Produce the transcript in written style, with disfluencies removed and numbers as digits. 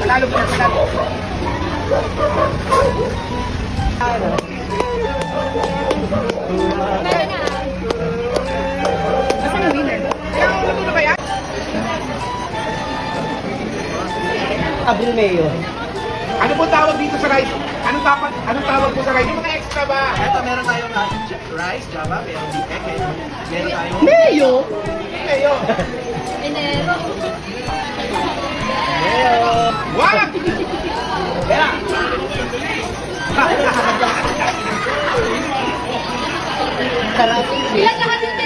Lalo pa na asan ang winner? Luto na ba yan? Abril Mayo. Ano po tawag dito sa rice? Anong tawag po sa rice? Yung mga extra ba? Ito, meron tayong rice, java, meron di egg, meron tayong... Mayo? Kayo. Enero. Wag! Kaya. Ilan lahat yung